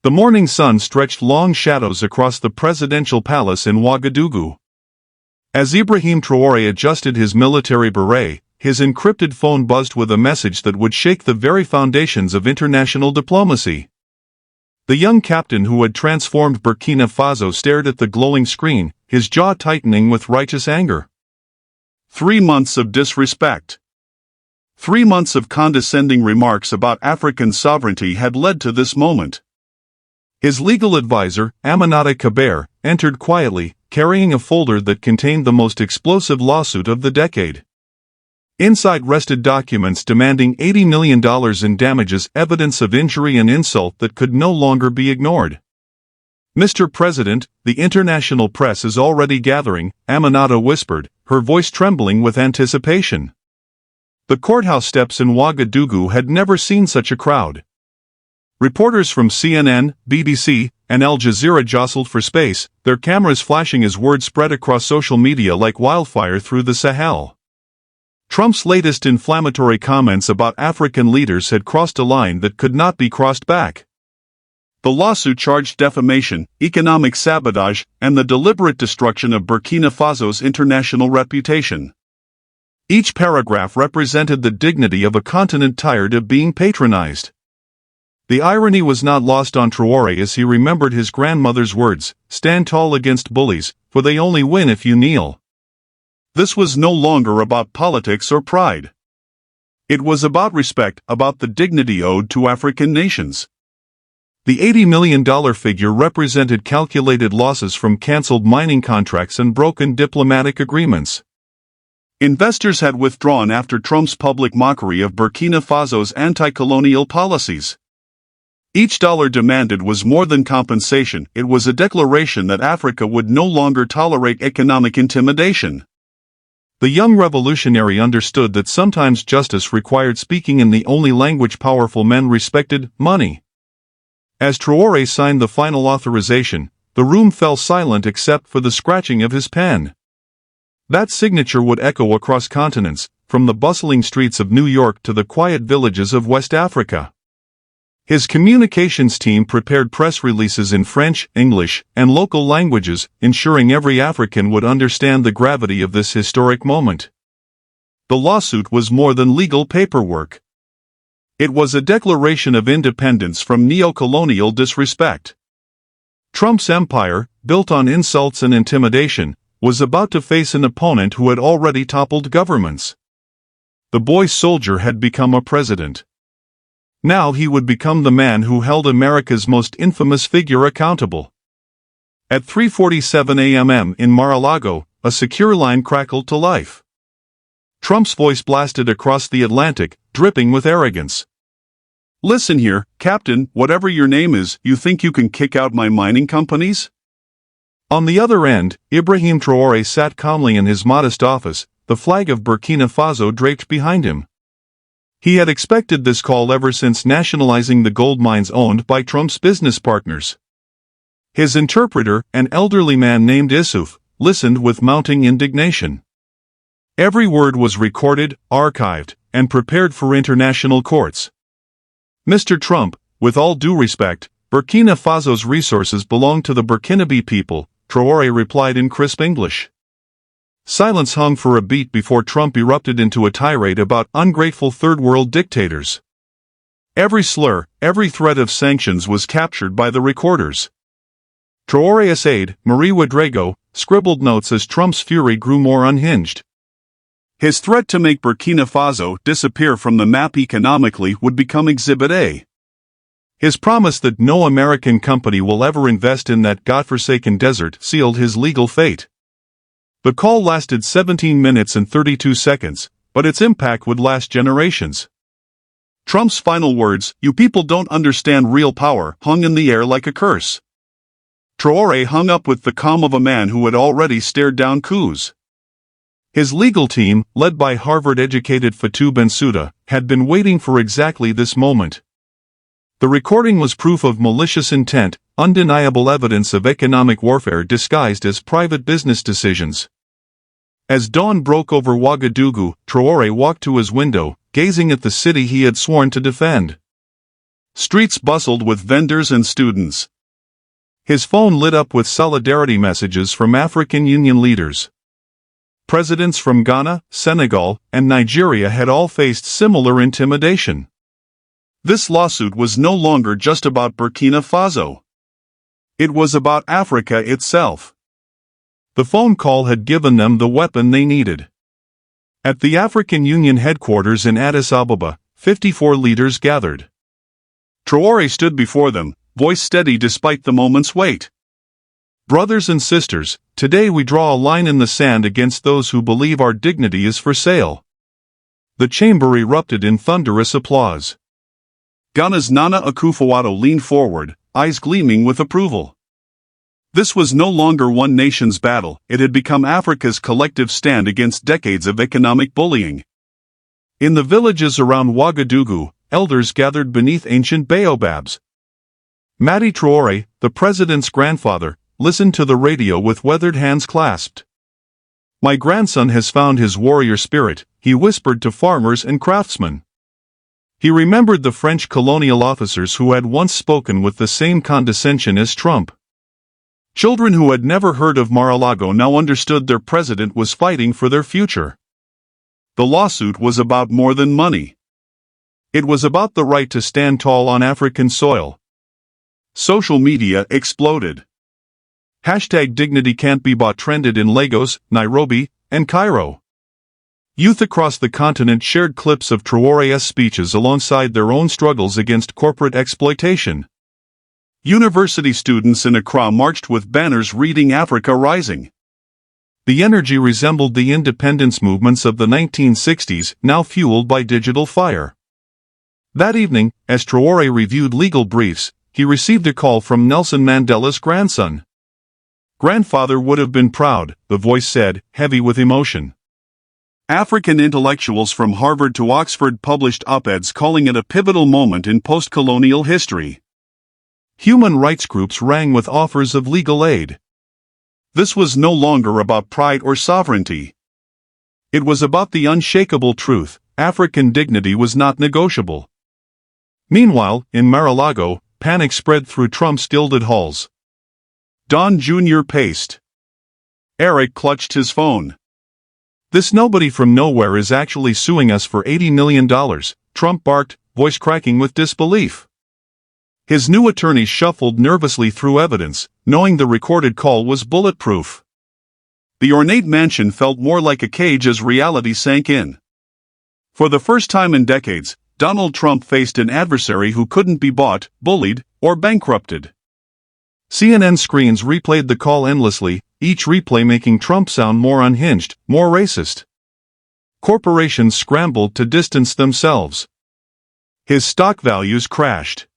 The morning sun stretched long shadows across the presidential palace in Ouagadougou. As Ibrahim Traoré adjusted his military beret, his encrypted phone buzzed with a message that would shake the very foundations of international diplomacy. The young captain who had transformed Burkina Faso stared at the glowing screen, his jaw tightening with righteous anger. 3 months of disrespect. 3 months of condescending remarks about African sovereignty had led to this moment. His legal advisor, Aminata Kabir, entered quietly, carrying a folder that contained the most explosive lawsuit of the decade. Inside rested documents demanding $80 million in damages, evidence of injury and insult that could no longer be ignored. "Mr. President, the international press is already gathering," Aminata whispered, her voice trembling with anticipation. The courthouse steps in Ouagadougou had never seen such a crowd. Reporters from CNN, BBC, and Al Jazeera jostled for space, their cameras flashing as word spread across social media like wildfire through the Sahel. Trump's latest inflammatory comments about African leaders had crossed a line that could not be crossed back. The lawsuit charged defamation, economic sabotage, and the deliberate destruction of Burkina Faso's international reputation. Each paragraph represented the dignity of a continent tired of being patronized. The irony was not lost on Traoré as he remembered his grandmother's words, "Stand tall against bullies, for they only win if you kneel." This was no longer about politics or pride. It was about respect, about the dignity owed to African nations. The $80 million figure represented calculated losses from cancelled mining contracts and broken diplomatic agreements. Investors had withdrawn after Trump's public mockery of Burkina Faso's anti-colonial policies. Each dollar demanded was more than compensation, it was a declaration that Africa would no longer tolerate economic intimidation. The young revolutionary understood that sometimes justice required speaking in the only language powerful men respected: money. As Traoré signed the final authorization, the room fell silent except for the scratching of his pen. That signature would echo across continents, from the bustling streets of New York to the quiet villages of West Africa. His communications team prepared press releases in French, English, and local languages, ensuring every African would understand the gravity of this historic moment. The lawsuit was more than legal paperwork. It was a declaration of independence from neo-colonial disrespect. Trump's empire, built on insults and intimidation, was about to face an opponent who had already toppled governments. The boy soldier had become a president. Now he would become the man who held America's most infamous figure accountable. At 3:47 a.m. in Mar-a-Lago, a secure line crackled to life. Trump's voice blasted across the Atlantic, dripping with arrogance. "Listen here, Captain, whatever your name is, you think you can kick out my mining companies?" On the other end, Ibrahim Traoré sat calmly in his modest office, the flag of Burkina Faso draped behind him. He had expected this call ever since nationalizing the gold mines owned by Trump's business partners. His interpreter, an elderly man named Issouf, listened with mounting indignation. Every word was recorded, archived, and prepared for international courts. "Mr. Trump, with all due respect, Burkina Faso's resources belong to the Burkinabe people," Traoré replied in crisp English. Silence hung for a beat before Trump erupted into a tirade about ungrateful third-world dictators. Every slur, every threat of sanctions was captured by the recorders. Traoré's aide, Marie Ouagadougou, scribbled notes as Trump's fury grew more unhinged. His threat to make Burkina Faso disappear from the map economically would become Exhibit A. His promise that no American company will ever invest in that godforsaken desert sealed his legal fate. The call lasted 17 minutes and 32 seconds, but its impact would last generations. Trump's final words, "You people don't understand real power," hung in the air like a curse. Traoré hung up with the calm of a man who had already stared down coups. His legal team, led by Harvard-educated Fatou Bensouda, had been waiting for exactly this moment. The recording was proof of malicious intent, undeniable evidence of economic warfare disguised as private business decisions. As dawn broke over Ouagadougou, Traoré walked to his window, gazing at the city he had sworn to defend. Streets bustled with vendors and students. His phone lit up with solidarity messages from African Union leaders. Presidents from Ghana, Senegal, and Nigeria had all faced similar intimidation. This lawsuit was no longer just about Burkina Faso. It was about Africa itself. The phone call had given them the weapon they needed. At the African Union headquarters in Addis Ababa, 54 leaders gathered. Traoré stood before them, voice steady despite the moment's wait. Brothers and sisters, today we draw a line in the sand against those who believe our dignity is for sale. The chamber erupted in thunderous applause. Ghana's Nana Akufo-Addo leaned forward, eyes gleaming with approval. This was no longer one nation's battle, it had become Africa's collective stand against decades of economic bullying. In the villages around Ouagadougou, elders gathered beneath ancient baobabs. Madi Traoré, the president's grandfather, listened to the radio with weathered hands clasped. "My grandson has found his warrior spirit," he whispered to farmers and craftsmen. He remembered the French colonial officers who had once spoken with the same condescension as Trump. Children who had never heard of Mar-a-Lago now understood their president was fighting for their future. The lawsuit was about more than money. It was about the right to stand tall on African soil. Social media exploded. #Dignity can't be bought trended in Lagos, Nairobi, and Cairo. Youth across the continent shared clips of Traoré's speeches alongside their own struggles against corporate exploitation. University students in Accra marched with banners reading "Africa Rising." The energy resembled the independence movements of the 1960s, now fueled by digital fire. That evening, as Traoré reviewed legal briefs, he received a call from Nelson Mandela's grandson. "Grandfather would have been proud," the voice said, heavy with emotion. African intellectuals from Harvard to Oxford published op-eds calling it a pivotal moment in post-colonial history. Human rights groups rang with offers of legal aid. This was no longer about pride or sovereignty. It was about the unshakable truth: African dignity was not negotiable. Meanwhile, in Mar-a-Lago, panic spread through Trump's gilded halls. Don Jr. paced. Eric clutched his phone. "This nobody from nowhere is actually suing us for $80 million, Trump barked, voice cracking with disbelief. His new attorneys shuffled nervously through evidence, knowing the recorded call was bulletproof. The ornate mansion felt more like a cage as reality sank in. For the first time in decades, Donald Trump faced an adversary who couldn't be bought, bullied, or bankrupted. CNN screens replayed the call endlessly, each replay making Trump sound more unhinged, more racist. Corporations scrambled to distance themselves. His stock values crashed.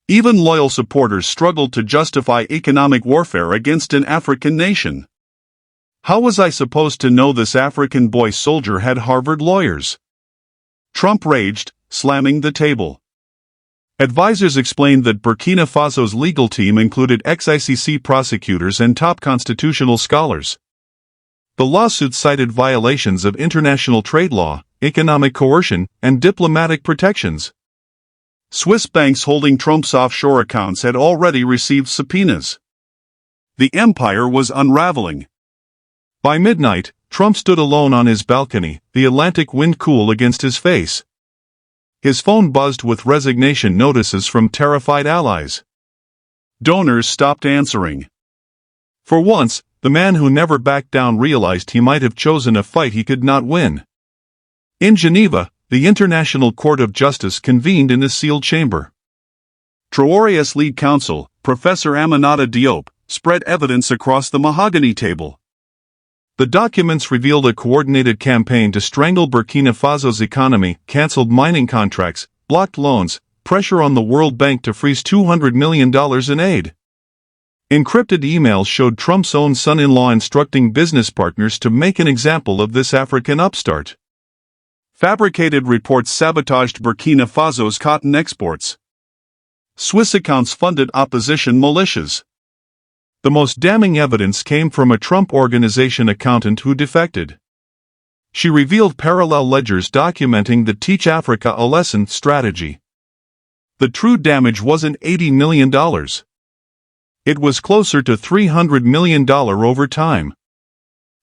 Even loyal supporters struggled to justify economic warfare against an African nation. How was I supposed to know this African boy soldier had Harvard lawyers? Trump raged, slamming the table. Advisors explained that Burkina Faso's legal team included ex-ICC prosecutors and top constitutional scholars. The lawsuit cited violations of international trade law, economic coercion, and diplomatic protections. Swiss banks holding Trump's offshore accounts had already received subpoenas. The empire was unraveling. By midnight, Trump stood alone on his balcony, the Atlantic wind cool against his face. His phone buzzed with resignation notices from terrified allies. Donors stopped answering. For once, the man who never backed down realized he might have chosen a fight he could not win. In Geneva, the International Court of Justice convened in a sealed chamber. Traoré's lead counsel, Professor Aminata Diop, spread evidence across the mahogany table. The documents revealed a coordinated campaign to strangle Burkina Faso's economy, cancelled mining contracts, blocked loans, pressure on the World Bank to freeze $200 million in aid. Encrypted emails showed Trump's own son-in-law instructing business partners to make an example of this African upstart. Fabricated reports sabotaged Burkina Faso's cotton exports. Swiss accounts funded opposition militias. The most damning evidence came from a Trump Organization accountant who defected. She revealed parallel ledgers documenting the Teach Africa a Lesson strategy. the true damage wasn't $80 million. It was closer to $300 million over time.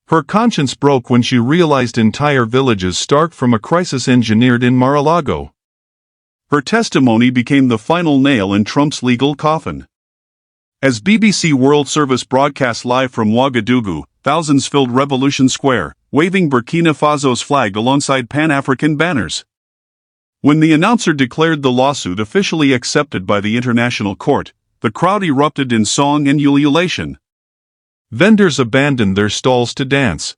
Her conscience broke when she realized entire villages starved from a crisis engineered in Mar-a-Lago. Her testimony became the final nail in Trump's legal coffin. As BBC World Service broadcast live from Ouagadougou, thousands filled Revolution Square, waving Burkina Faso's flag alongside Pan-African banners. When the announcer declared the lawsuit officially accepted by the International Court, the crowd erupted in song and ululation. Vendors abandoned their stalls to dance.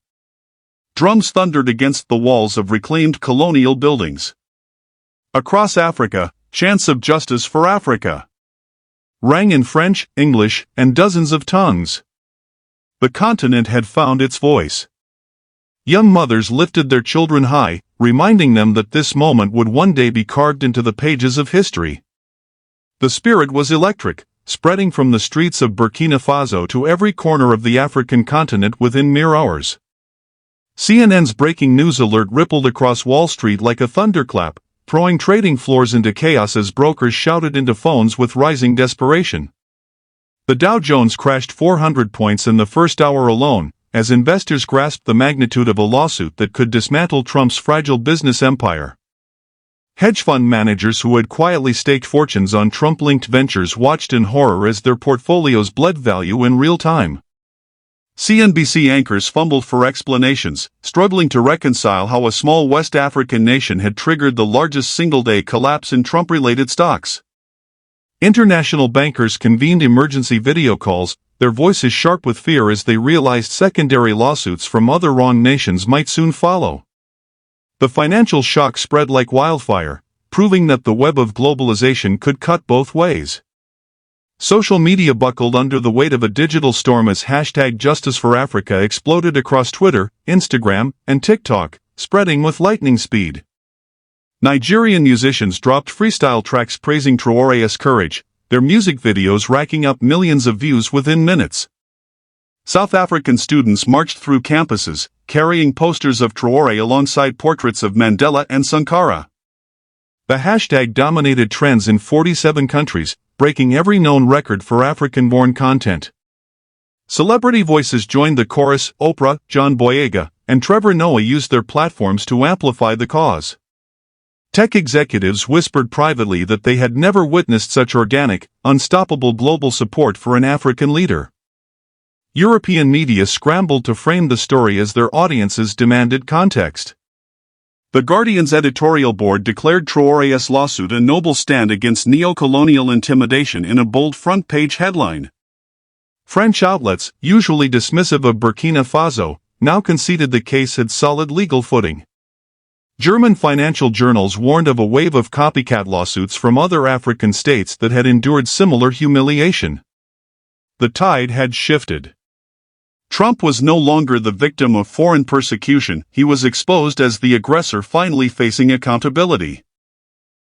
Drums thundered against the walls of reclaimed colonial buildings. Across Africa, chants of justice for Africa rang in French, English, and dozens of tongues. The continent had found its voice. Young mothers lifted their children high, reminding them that this moment would one day be carved into the pages of history. The spirit was electric, spreading from the streets of Burkina Faso to every corner of the African continent within mere hours. CNN's breaking news alert rippled across Wall Street like a thunderclap, throwing trading floors into chaos as brokers shouted into phones with rising desperation. The Dow Jones crashed 400 points in the first hour alone, as investors grasped the magnitude of a lawsuit that could dismantle Trump's fragile business empire. Hedge fund managers who had quietly staked fortunes on Trump-linked ventures watched in horror as their portfolios bled value in real time. CNBC anchors fumbled for explanations, struggling to reconcile how a small West African nation had triggered the largest single-day collapse in Trump-related stocks. International bankers convened emergency video calls, their voices sharp with fear as they realized secondary lawsuits from other wronged nations might soon follow. The financial shock spread like wildfire, proving that the web of globalization could cut both ways. Social media buckled under the weight of a digital storm as #JusticeForAfrica exploded across Twitter, Instagram, and TikTok, spreading with lightning speed. Nigerian musicians dropped freestyle tracks praising Traoré's courage, their music videos racking up millions of views within minutes. South African students marched through campuses, carrying posters of Traoré alongside portraits of Mandela and Sankara. The hashtag dominated trends in 47 countries, breaking every known record for African-born content. Celebrity voices joined the chorus. Oprah, John Boyega, and Trevor Noah used their platforms to amplify the cause. Tech executives whispered privately that they had never witnessed such organic, unstoppable global support for an African leader. European media scrambled to frame the story as their audiences demanded context. The Guardian's editorial board declared Traoré's lawsuit a noble stand against neo-colonial intimidation in a bold front-page headline. French outlets, usually dismissive of Burkina Faso, now conceded the case had solid legal footing. German financial journals warned of a wave of copycat lawsuits from other African states that had endured similar humiliation. The tide had shifted. Trump was no longer the victim of foreign persecution, he was exposed as the aggressor finally facing accountability.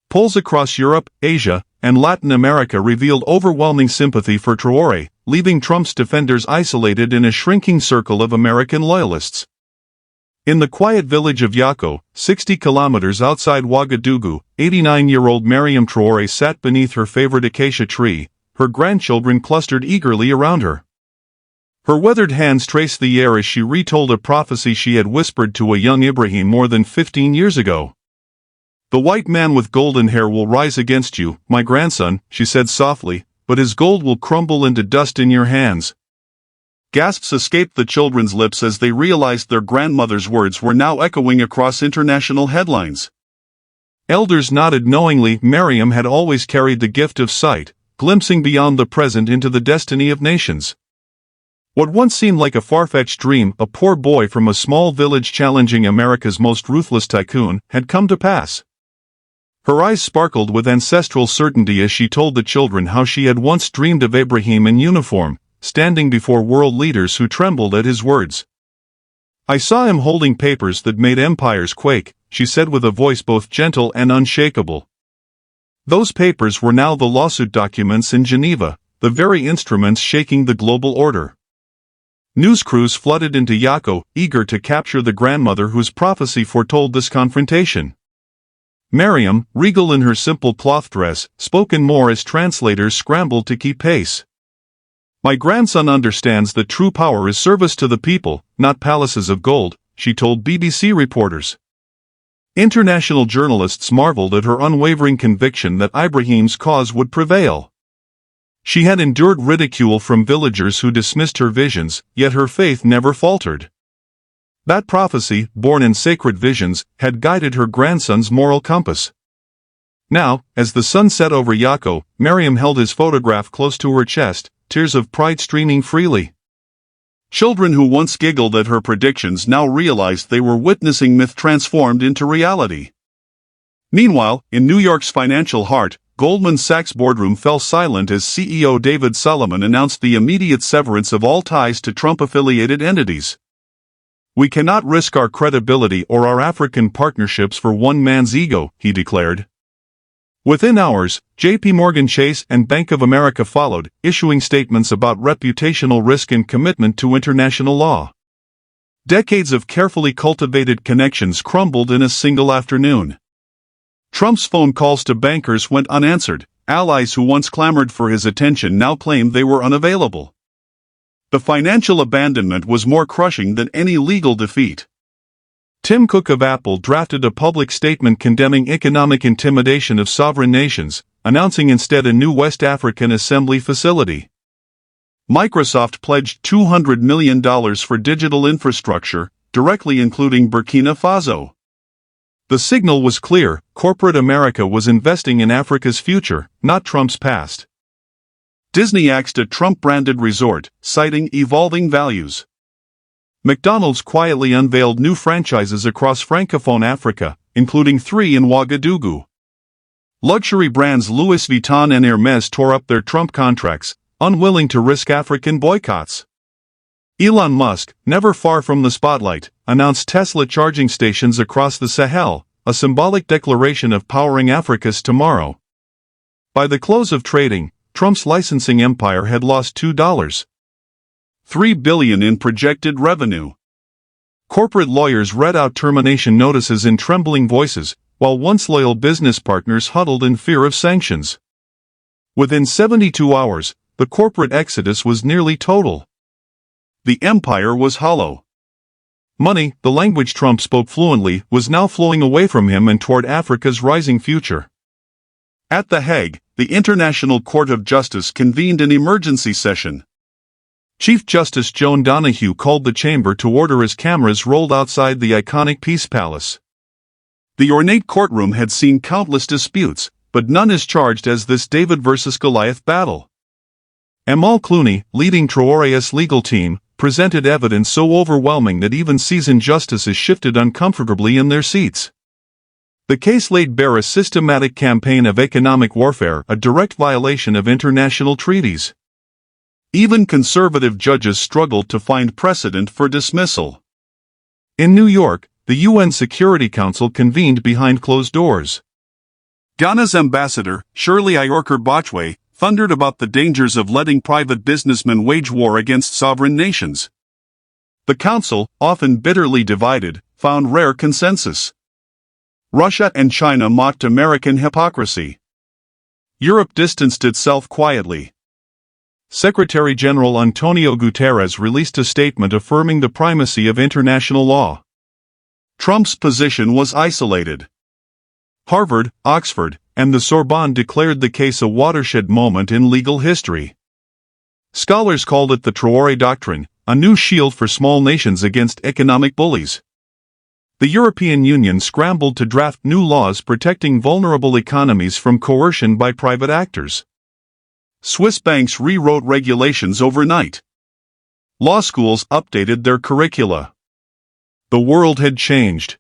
Polls across Europe, Asia, and Latin America revealed overwhelming sympathy for Traoré, leaving Trump's defenders isolated in a shrinking circle of American loyalists. In the quiet village of Yako, 60 kilometers outside Ouagadougou, 89-year-old Mariam Traoré sat beneath her favorite acacia tree, her grandchildren clustered eagerly around her. Her weathered hands traced the air as she retold a prophecy she had whispered to a young Ibrahim more than 15 years ago. "The white man with golden hair will rise against you, my grandson," she said softly, "but his gold will crumble into dust in your hands." Gasps escaped the children's lips as they realized their grandmother's words were now echoing across international headlines. Elders nodded knowingly. Mariam had always carried the gift of sight, glimpsing beyond the present into the destiny of nations. What once seemed like a far-fetched dream, a poor boy from a small village challenging America's most ruthless tycoon, had come to pass. Her eyes sparkled with ancestral certainty as she told the children how she had once dreamed of Ibrahim in uniform, standing before world leaders who trembled at his words. "I saw him holding papers that made empires quake," she said with a voice both gentle and unshakable. Those papers were now the lawsuit documents in Geneva, the very instruments shaking the global order. News crews flooded into Yako, eager to capture the grandmother whose prophecy foretold this confrontation. Mariam, regal in her simple cloth dress, spoke in more as translators scrambled to keep pace. "My grandson understands that true power is service to the people, not palaces of gold," she told BBC reporters. International journalists marveled at her unwavering conviction that Ibrahim's cause would prevail. She had endured ridicule from villagers who dismissed her visions, yet her faith never faltered. That prophecy, born in sacred visions, had guided her grandson's moral compass. Now, as the sun set over Yako, Mariam held his photograph close to her chest, tears of pride streaming freely. Children who once giggled at her predictions now realized they were witnessing myth transformed into reality. Meanwhile, in New York's financial heart, Goldman Sachs' boardroom fell silent as CEO David Solomon announced the immediate severance of all ties to Trump-affiliated entities. "We cannot risk our credibility or our African partnerships for one man's ego," he declared. Within hours, J.P. Morgan Chase and Bank of America followed, issuing statements about reputational risk and commitment to international law. Decades of carefully cultivated connections crumbled in a single afternoon. Trump's phone calls to bankers went unanswered. Allies who once clamored for his attention now claimed they were unavailable. The financial abandonment was more crushing than any legal defeat. Tim Cook of Apple drafted a public statement condemning economic intimidation of sovereign nations, announcing instead a new West African assembly facility. Microsoft pledged $200 million for digital infrastructure, directly including Burkina Faso. The signal was clear: corporate America was investing in Africa's future, not Trump's past. Disney axed a Trump-branded resort, citing evolving values. McDonald's quietly unveiled new franchises across Francophone Africa, including 3 in Ouagadougou. Luxury brands Louis Vuitton and Hermès tore up their Trump contracts, unwilling to risk African boycotts. Elon Musk, never far from the spotlight, announced Tesla charging stations across the Sahel, a symbolic declaration of powering Africa's tomorrow. By the close of trading, Trump's licensing empire had lost $2.3 billion in projected revenue. Corporate lawyers read out termination notices in trembling voices, while once loyal business partners huddled in fear of sanctions. Within 72 hours, the corporate exodus was nearly total. The empire was hollow. Money, the language Trump spoke fluently, was now flowing away from him and toward Africa's rising future. At The Hague, the International Court of Justice convened an emergency session. Chief Justice Joan Donoghue called the chamber to order as cameras rolled outside the iconic Peace Palace. The ornate courtroom had seen countless disputes, but none as charged as this David versus Goliath battle. Amal Clooney, leading Traoré's legal team, presented evidence so overwhelming that even seasoned justices shifted uncomfortably in their seats. The case laid bare a systematic campaign of economic warfare, a direct violation of international treaties. Even conservative judges struggled to find precedent for dismissal. In New York, the UN Security Council convened behind closed doors. Ghana's ambassador, Shirley Ayorkar Botchway, thundered about the dangers of letting private businessmen wage war against sovereign nations. The council, often bitterly divided, found rare consensus. Russia and China mocked American hypocrisy. Europe distanced itself quietly. Secretary-General Antonio Guterres released a statement affirming the primacy of international law. Trump's position was isolated. Harvard, Oxford, and the Sorbonne declared the case a watershed moment in legal history. Scholars called it the Traoré Doctrine, a new shield for small nations against economic bullies. The European Union scrambled to draft new laws protecting vulnerable economies from coercion by private actors. Swiss banks rewrote regulations overnight. Law schools updated their curricula. The world had changed.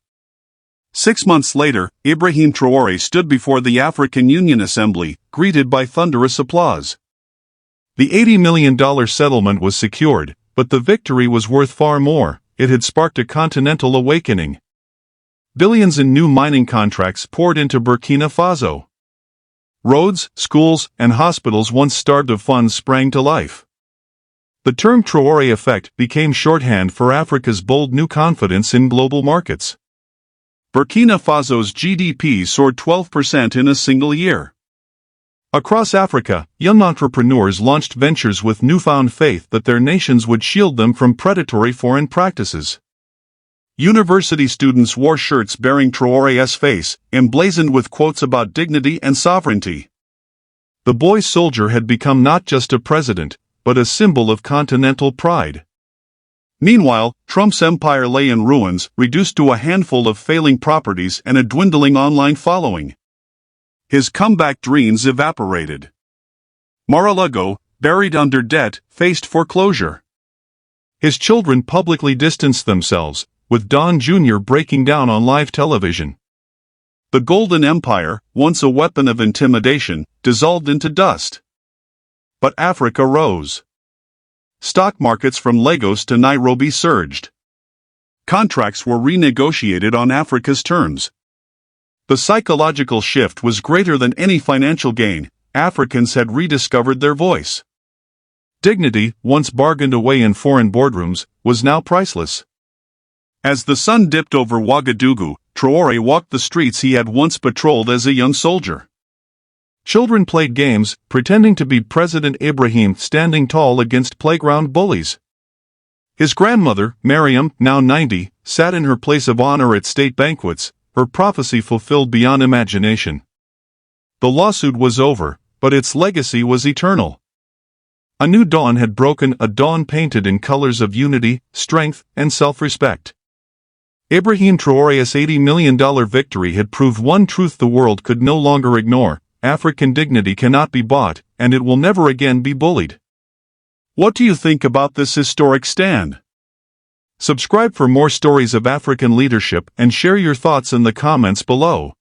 6 months later, Ibrahim Traoré stood before the African Union Assembly, greeted by thunderous applause. The $80 million settlement was secured, but the victory was worth far more. It had sparked a continental awakening. Billions in new mining contracts poured into Burkina Faso. Roads, schools, and hospitals once starved of funds sprang to life. The term Traoré effect became shorthand for Africa's bold new confidence in global markets. Burkina Faso's GDP soared 12% in a single year. Across Africa, young entrepreneurs launched ventures with newfound faith that their nations would shield them from predatory foreign practices. University students wore shirts bearing Traoré's face, emblazoned with quotes about dignity and sovereignty. The boy soldier had become not just a president, but a symbol of continental pride. Meanwhile, Trump's empire lay in ruins, reduced to a handful of failing properties and a dwindling online following. His comeback dreams evaporated. Mar-a-Lago, buried under debt, faced foreclosure. His children publicly distanced themselves, with Don Jr. breaking down on live television. The Golden Empire, once a weapon of intimidation, dissolved into dust. But Africa rose. Stock markets from Lagos to Nairobi surged. Contracts were renegotiated on Africa's terms. The psychological shift was greater than any financial gain. Africans had rediscovered their voice. Dignity, once bargained away in foreign boardrooms, was now priceless. As the sun dipped over Ouagadougou, Traoré walked the streets he had once patrolled as a young soldier. Children played games, pretending to be President Ibrahim standing tall against playground bullies. His grandmother, Mariam, now 90, sat in her place of honor at state banquets, her prophecy fulfilled beyond imagination. The lawsuit was over, but its legacy was eternal. A new dawn had broken, a dawn painted in colors of unity, strength, and self-respect. Ibrahim Traoré's $80 million victory had proved one truth the world could no longer ignore: African dignity cannot be bought, and it will never again be bullied. What do you think about this historic stand? Subscribe for more stories of African leadership and share your thoughts in the comments below.